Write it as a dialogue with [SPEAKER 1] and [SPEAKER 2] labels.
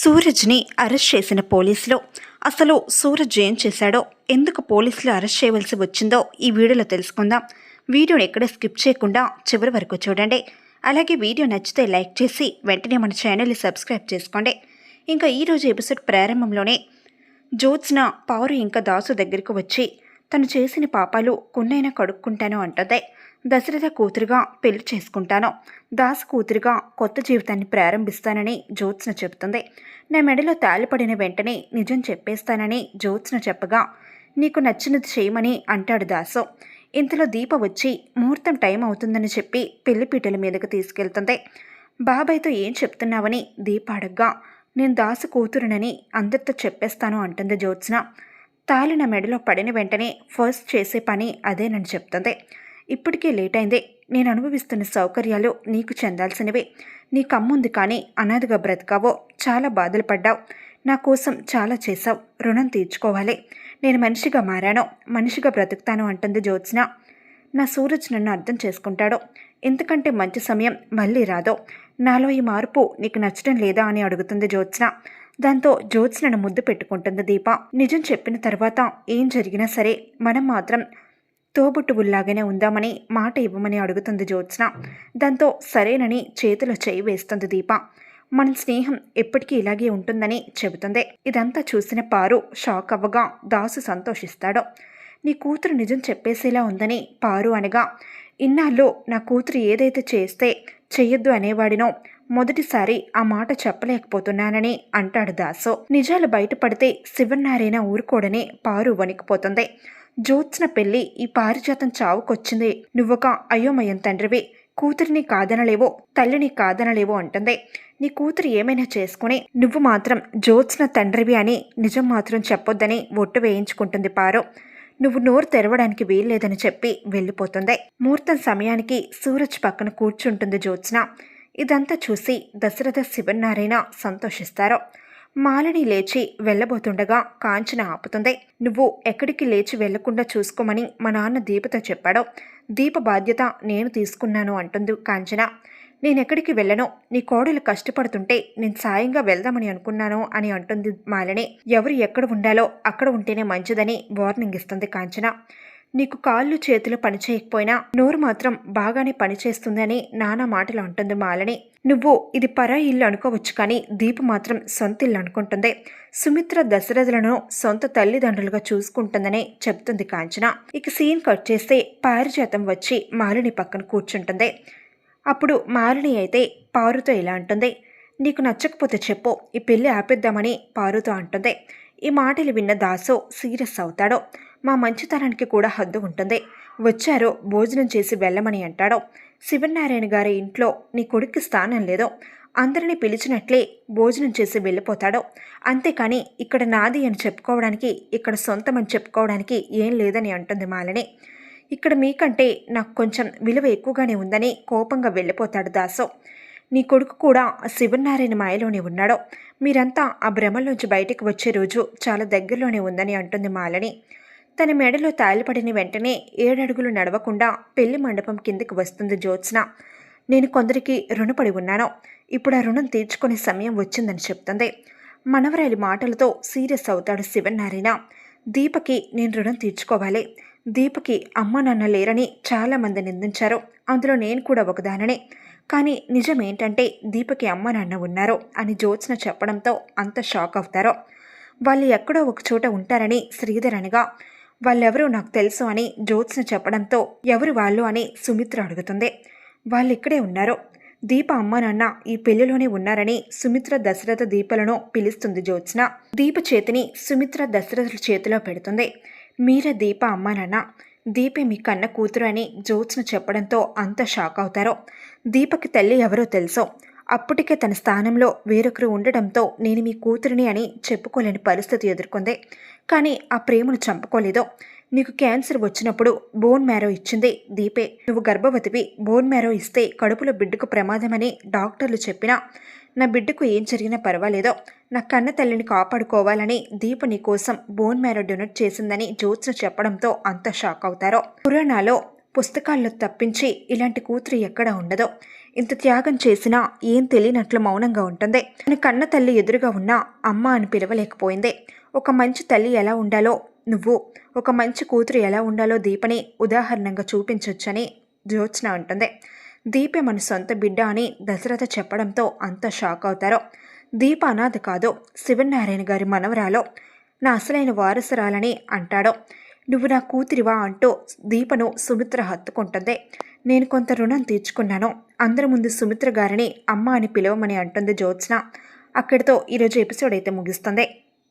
[SPEAKER 1] సూరజ్ని arrest చేసిన పోలీసులు అసలు సూరజ్ ఏం చేశాడో, ఎందుకు పోలీసులు అరెస్ట్ చేయవలసి వచ్చిందో ఈ వీడియోలో తెలుసుకుందాం. వీడియోని ఎక్కడ స్కిప్ చేయకుండా చివరి వరకు చూడండి. అలాగే వీడియో నచ్చితే లైక్ చేసి వెంటనే మన ఛానల్ని సబ్స్క్రైబ్ చేసుకోండి. ఇంకా ఈరోజు ఎపిసోడ్ ప్రారంభంలోనే జ్యోత్స్న పారు ఇంకా దాసు దగ్గరకు వచ్చి తను చేసిన పాపాలు కొన్నైనా కడుక్కుంటాను అంటుంది. దశరథ కూతురుగా పెళ్లి చేసుకుంటాను, దాసు కూతురుగా కొత్త జీవితాన్ని ప్రారంభిస్తానని జ్యోత్స్న చెబుతుంది. నా మెడలో తాళిపడిన వెంటనే నిజం చెప్పేస్తానని జ్యోత్స్న చెప్పగా, నీకు నచ్చినది చేయమని అంటాడు దాసు. ఇంతలో దీప వచ్చి ముహూర్తం టైం అవుతుందని చెప్పి పెళ్లిపీటల మీదకు తీసుకెళ్తుంది. బాబాయ్తో ఏం చెప్తున్నావని దీప అడగ్గా, నేను దాసు కూతురునని అందరితో చెప్పేస్తాను అంటుంది జ్యోత్స్న. తాళి నా మెడలో పడిన వెంటనే ఫస్ట్ చేసే పని అదేనని చెప్తుంది. ఇప్పటికే లేట్ అయింది, నేను అనుభవిస్తున్న సౌకర్యాలు నీకు చెందాల్సినవే. నీకు అమ్ముంది కానీ అనాథగా బ్రతకావో, చాలా బాధలు పడ్డావు, నా కోసం చాలా చేశావు, రుణం తీర్చుకోవాలి. నేను మనిషిగా మారాను, మనిషిగా బ్రతుకుతాను అంటుంది జ్యోత్స్న. నా సూరజ్ నన్ను అర్థం చేసుకుంటాడు, ఎందుకంటే మంచి సమయం మళ్ళీ రాదో. నాలో ఈ మార్పు నీకు నచ్చడం లేదా అని అడుగుతుంది జ్యోత్స్న. దాంతో జ్యోత్స్నను ముద్దు పెట్టుకుంటుంది దీప. నిజం చెప్పిన తర్వాత ఏం జరిగినా సరే మనం మాత్రం తోబుట్టువుల్లాగానే ఉందామని మాట ఇవ్వమని అడుగుతుంది జ్యోత్స్న. దాంతో సరేనని చేతిలో చేయి వేస్తుంది దీప. మన స్నేహం ఎప్పటికీ ఇలాగే ఉంటుందని చెబుతుంది. ఇదంతా చూసిన పారు షాక్ అవ్వగా దాసు సంతోషిస్తాడు. నీ కూతురు నిజం చెప్పేసేలా ఉందని పారు అనగా, ఇన్నాళ్ళు నా కూతురు ఏదైతే చేస్తే చెయ్యొద్దు అనేవాడినో మొదటిసారి ఆ మాట చెప్పలేకపోతున్నానని అంటాడు దాసు. నిజాలు బయటపడితే శివనారాయణ ఊరుకోడని పారు వణికిపోతుంది. జ్యోత్స్న పెళ్లి ఈ పారిజాతం చావుకొచ్చింది, నువ్వొక అయోమయం తండ్రివి, కూతురిని కాదనలేవో తల్లిని కాదనలేవో అంటుంది. నీ కూతురు ఏమైనా చేసుకుని నువ్వు మాత్రం జ్యోత్స్న తండ్రివి అని నిజం మాత్రం చెప్పొద్దని ఒట్టు వేయించుకుంటుంది పారు. నువ్వు నోరు తెరవడానికి వీల్లేదని చెప్పి వెళ్ళిపోతుంది. ముహూర్తం సమయానికి సూరజ్ పక్కన కూర్చుంటుంది జ్యోత్స్న. ఇదంతా చూసి దశరథ శివనారాయణ సంతోషిస్తారు. మాలిని లేచి వెళ్ళబోతుండగా కాంచన ఆపుతుంది. నువ్వు ఎక్కడికి లేచి వెళ్లకుండా చూసుకోమని మా నాన్న దీపతో చెప్పాడు, దీప బాధ్యత నేను తీసుకున్నాను అంటుంది కాంచన. నేనెక్కడికి వెళ్ళను, నీ కోడలు కష్టపడుతుంటే నేను సాయంగా వెళ్దామని అనుకున్నాను అని అంటుంది మాలిని. ఎవరు ఎక్కడ ఉండాలో అక్కడ ఉంటేనే మంచిదని వార్నింగ్ ఇస్తుంది కాంచన. నీకు కాళ్ళు చేతులు పనిచేయకపోయినా నోరు మాత్రం బాగానే పనిచేస్తుందని నానా మాటలు అంటుంది మాలిని. నువ్వు ఇది పరాయి ఇల్లు అనుకోవచ్చు కానీ దీప మాత్రం సొంత ఇల్లు అనుకుంటుంది. సుమిత్ర దశరథులను సొంత తల్లిదండ్రులుగా చూసుకుంటుందని చెప్తుంది కాంచన. ఇక సీన్ కట్ చేస్తే పారిజాతం వచ్చి మాలిని పక్కన కూర్చుంటుంది. అప్పుడు మాలిని అయితే పారుతో ఇలా అంటుంది, నీకు నచ్చకపోతే చెప్పు, ఈ పెళ్లి ఆపేద్దామని పారుతో అంటుంది. ఈ మాటలు విన్న దాసు సీరియస్ అవుతాడు. మా మంచితనానికి కూడా హద్దు ఉంటుంది, వచ్చారో భోజనం చేసి వెళ్ళమని అంటాడు. శివనారాయణ గారి ఇంట్లో నీ కొడుక్కి స్థానం లేదు, అందరినీ పిలిచినట్లే భోజనం చేసి వెళ్ళిపోతాడు, అంతేకాని ఇక్కడ నాది అని చెప్పుకోవడానికి, ఇక్కడ సొంతమని చెప్పుకోవడానికి ఏం లేదని అంటుంది మాలిని. ఇక్కడ మీకంటే నాకు కొంచెం విలువ ఎక్కువగానే ఉందని కోపంగా వెళ్ళిపోతాడు దాసు. నీ కొడుకు కూడా శివనారాయణ మాయలోనే ఉన్నాడు, మీరంతా ఆ భ్రమలోంచి బయటికి వచ్చే రోజు చాలా దగ్గరలోనే ఉందని అంటుంది మాలిని. తన మెడలో తాళిపడిన వెంటనే 7 అడుగులు నడవకుండా పెళ్లి మండపం కిందికి వస్తుంది జ్యోత్స్న. నేను కొందరికి రుణపడి ఉన్నాను, ఇప్పుడు ఆ రుణం తీర్చుకునే సమయం వచ్చిందని చెప్తుంది. మనవరాలి మాటలతో సీరియస్ అవుతాడు శివనారాయణ. దీపకి నేను రుణం తీర్చుకోవాలి, దీపకి అమ్మ నాన్న లేరని చాలామంది నిందించారు, అందులో నేను కూడా ఒకదాననే, కానీ నిజం ఏంటంటే దీపకి అమ్మ నాన్న ఉన్నారు అని జ్యోత్స్న చెప్పడంతో అంత షాక్ అవుతారో. వాళ్ళు ఎక్కడో ఒక చోట ఉంటారని శ్రీధర్ అనగా, వాళ్ళెవరో నాకు తెలుసు అని జ్యోత్స్న చెప్పడంతో ఎవరు వాళ్ళు అని సుమిత్ర అడుగుతుంది. వాళ్ళు ఇక్కడే ఉన్నారు, దీప అమ్మ నాన్న ఈ పెళ్లిలోనే ఉన్నారని సుమిత్ర దశరథ దీపలను పిలుస్తుంది జ్యోత్స్న. దీప చేతిని సుమిత్ర దశరథుల చేతిలో పెడుతుంది. మీరే దీప అమ్మ నాన్న, దీపే మీ కన్న కూతురు అని జ్యోత్స్న చెప్పడంతో అంత షాక్ అవుతారో. దీపకి తల్లి ఎవరో తెలుసో, అప్పటికే తన స్థానంలో వేరొకరు ఉండడంతో నేను మీ కూతురిని అని చెప్పుకోలేని పరిస్థితి ఎదుర్కొంది, కానీ ఆ ప్రేమను చంపుకోలేదు. నీకు క్యాన్సర్ వచ్చినప్పుడు బోన్ మ్యారో ఇచ్చింది దీపే, నువ్వు గర్భవతివి, బోన్ మ్యారో ఇస్తే కడుపులో బిడ్డకు ప్రమాదమని డాక్టర్లు చెప్పినా నా బిడ్డకు ఏం జరిగినా పర్వాలేదో, నా కన్న తల్లిని కాపాడుకోవాలని దీప నీ కోసం బోన్ మ్యారో డొనేట్ చేసిందని జ్యోత్స్న చెప్పడంతో అంత షాక్ అవుతారో. పురాణాలో పుస్తకాల్లో తప్పించి ఇలాంటి కూతురు ఎక్కడ ఉండదో. ఇంత త్యాగం చేసినా ఏం తెలియనట్లు మౌనంగా ఉంటుంది. తన కన్న తల్లి ఎదురుగా ఉన్న అమ్మ అని పిలవలేకపోయింది. ఒక మంచి తల్లి ఎలా ఉండాలో నువ్వు, ఒక మంచి కూతురు ఎలా ఉండాలో దీపని ఉదాహరణంగా చూపించొచ్చని జ్యోత్స్న అంటుంది. దీపే మన సొంత బిడ్డ అని దశరథ చెప్పడంతో అంత షాక్ అవుతారో. దీప అనాథ కాదు, శివనారాయణ గారి మనవరాలో, నా అసలైన వారసురాలని అంటాడో. నువ్వు నా కూతురివా అంటూ దీపను సుమిత్ర హత్తుకుంటుంది. నేను కొంత రుణం తీర్చుకున్నాను, అందరి ముందు సుమిత్ర గారిని అమ్మ అని పిలవమని అంటుంది జ్యోత్స్న. అక్కడితో ఈరోజు ఎపిసోడ్ అయితే ముగిస్తుంది.